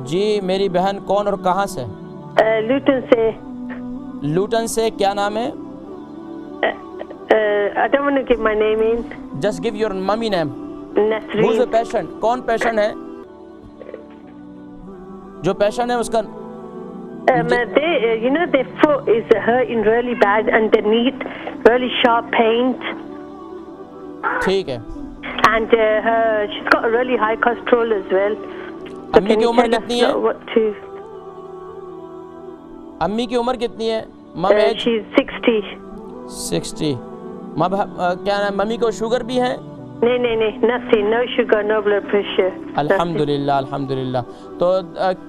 جی میری بہن کون اور کہاں سے؟ لوٹن سے. لوٹن سے. کیا نام ہے؟ I don't want to give my name in. Just give your mummy name. Nasreen. Who's the patient? کون پیشنٹ ہے؟ جو پیشنٹ ہے اس کا you know their foot is hurting really bad underneath, really sharp pains. ٹھیک ہے. And she's got a really high cholesterol as well. So امی can کی you Umar tell us کتنی ہے؟ what to... امی کی عمر کتنی ہے؟ مم ایج؟ She's 60. 60. کیا نام؟ ممی کو شوگر بھی ہے؟ نہیں nothing, no sugar, no blood pressure. الحمدللہ الحمدللہ. تو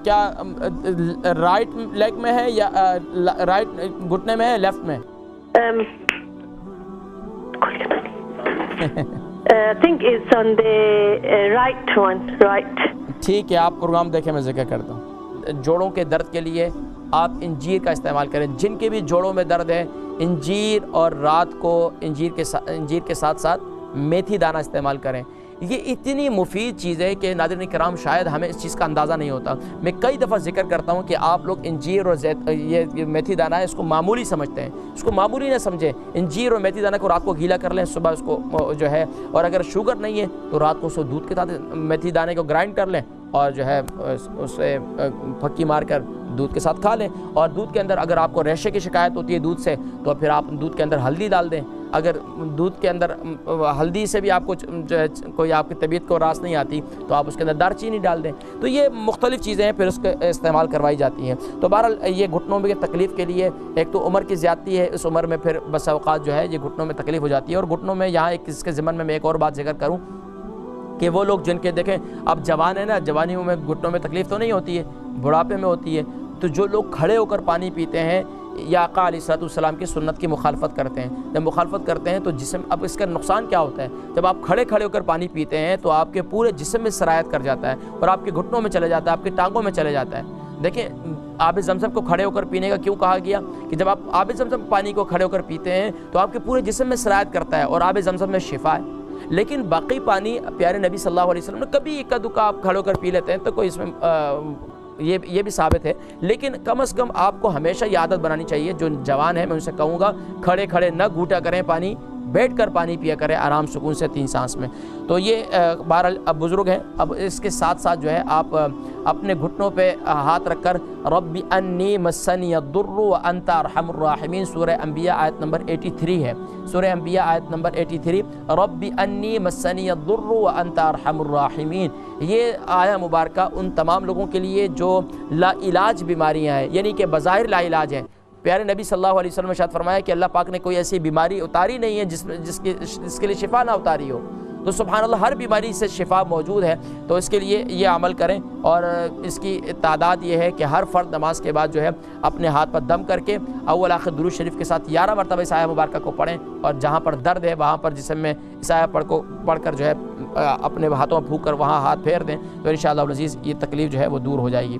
کیا رائٹ لیگ میں ہے یا رائٹ گھٹنے میں ہے لیفٹ میں؟ I think it's on the right one, right. ٹھیک ہے آپ پروگرام دیکھیں میں ذکر کرتا ہوں. جوڑوں کے درد کے لیے آپ انجیر کا استعمال کریں. جن کے بھی جوڑوں میں درد ہے انجیر، اور رات کو انجیر کے ساتھ ساتھ میتھی دانہ استعمال کریں. یہ اتنی مفید چیز ہے کہ ناظرین کرام شاید ہمیں اس چیز کا اندازہ نہیں ہوتا. میں کئی دفعہ ذکر کرتا ہوں کہ آپ لوگ انجیر اور یہ میتھی دانہ ہے اس کو معمولی سمجھتے ہیں. اس کو معمولی نہ سمجھیں. انجیر اور میتھی دانہ کو رات کو گیلا کر لیں، صبح اس کو جو ہے، اور اگر شوگر نہیں ہے تو رات کو اس کو دودھ کے ساتھ میتھی دانے کو گرائنڈ کر لیں اور جو ہے اسے پھکی مار کر دودھ کے ساتھ کھا لیں. اور دودھ کے اندر اگر آپ کو ریشے کی شکایت ہوتی ہے دودھ سے تو پھر آپ دودھ کے اندر ہلدی ڈال دیں. اگر دودھ کے اندر ہلدی سے بھی آپ کو جو ہے کوئی آپ کی طبیعت کو راس نہیں آتی تو آپ اس کے اندر دار چینی ڈال دیں. تو یہ مختلف چیزیں ہیں پھر اس کے استعمال کروائی جاتی ہیں. تو بہرحال یہ گھٹنوں میں تکلیف کے لیے ایک تو عمر کی زیادتی ہے. اس عمر میں پھر بس اوقات جو ہے یہ گھٹنوں میں تکلیف ہو جاتی ہے. اور گھٹنوں میں یہاں اس کے ضمن میں ایک اور بات ذکر کروں کہ وہ لوگ جن کے دیکھیں اب جوان ہیں نا، جوانیوں میں گھٹنوں میں تکلیف تو نہیں ہوتی ہے، بڑھاپے میں ہوتی ہے. تو جو لوگ کھڑے ہو کر پانی پیتے ہیں یا آقا علیہ الصلوۃ والسلام کی سنت کی مخالفت کرتے ہیں، جب مخالفت کرتے ہیں تو جسم، اب اس کا نقصان کیا ہوتا ہے؟ جب آپ کھڑے ہو کر پانی پیتے ہیں تو آپ کے پورے جسم میں سرایت کر جاتا ہے اور آپ کے گھٹنوں میں چلے جاتا ہے، آپ کی ٹانگوں میں چلے جاتا ہے. دیکھیں آب زمزم کو کھڑے ہو کر پینے کا کیوں کہا گیا کہ جب آپ آب زمزم پانی کو کھڑے ہو کر پیتے ہیں تو آپ کے پورے جسم میں سرایت کرتا ہے اور آب زمزم میں شفا ہے. لیکن باقی پانی پیارے نبی صلی اللہ علیہ وسلم نے کبھی ایک دکا آپ کھڑے ہو کر پی لیتے ہیں تو کوئی اس میں یہ بھی ثابت ہے. لیکن کم از کم آپ کو ہمیشہ یہ عادت بنانی چاہیے. جو جوان ہے میں ان سے کہوں گا کھڑے نہ گھوٹا کریں پانی، بیٹھ کر پانی پیا کریں آرام سکون سے 3 سانس میں. تو یہ بہرحال اب بزرگ ہیں. اب اس کے ساتھ ساتھ جو ہے آپ اپنے گھٹنوں پہ ہاتھ رکھ کر رب انی مسنی الضر وانت ارحم الراحمین، سورہ انبیاء آیت نمبر 83 ہے. سورہ انبیاء آیت نمبر 83 رب انی مسنی الضر وانت ارحم الراحمین. یہ آیہ مبارکہ ان تمام لوگوں کے لیے جو لا علاج بیماریاں ہیں، یعنی کہ بظاہر لا علاج ہیں. پیارے نبی صلی اللہ علیہ وسلم نے ارشاد فرمایا کہ اللہ پاک نے کوئی ایسی بیماری اتاری نہیں ہے جس کے لیے شفا نہ اتاری ہو. تو سبحان اللہ ہر بیماری سے شفا موجود ہے. تو اس کے لیے یہ عمل کریں. اور اس کی تعداد یہ ہے کہ ہر فرد نماز کے بعد جو ہے اپنے ہاتھ پر دم کر کے اول آخر درود شریف کے ساتھ 11 مرتبہ اس آیہ مبارکہ کو پڑھیں، اور جہاں پر درد ہے وہاں پر جسم میں اس آیہ پڑھ کر جو ہے اپنے ہاتھوں میں پھونک کر وہاں ہاتھ پھیر دیں تو انشاءاللہ العزیز یہ تکلیف جو ہے وہ دور ہو جائے گی.